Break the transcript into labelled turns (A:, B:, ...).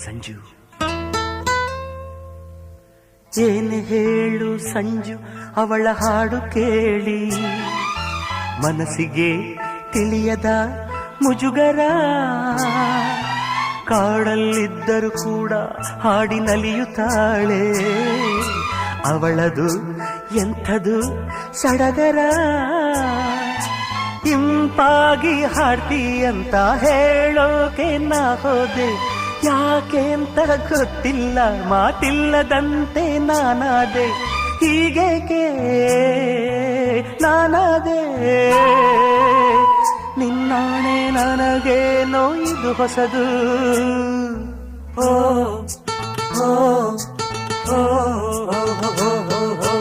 A: ಸಂಜು. ಏನು ಹೇಳು ಸಂಜು ಅವಳ ಹಾಡು ಕೇಳಿ, ಮನಸ್ಸಿಗೆ ತಿಳಿಯದ ಮುಜುಗರ. ಕಾಡಲ್ಲಿದ್ದರೂ ಕೂಡ ಹಾಡಿ ನಲಿಯುತ್ತಾಳೆ, ಅವಳದು ಎಂಥದು ಸಡಗರ. ಇಂಪಾಗಿ ಹಾಡ್ತೀಯಂತ ಹೇಳೋಕೆ ನಾ ಹೋದೆ, ಯಾಕೆ ಅಂತ ಗೊತ್ತಿಲ್ಲ, ಮಾತಿಲ್ಲದಂತೆ ನಾನಾದೆ. ಹೀಗೇಕೆ ನಾನಾದೆ, ನಿನ್ನಾಣೆ ನನಗೇನೋ ಇದು ಹೊಸದು. ಓ ಓ ಓ ಓ ಓ ಓ.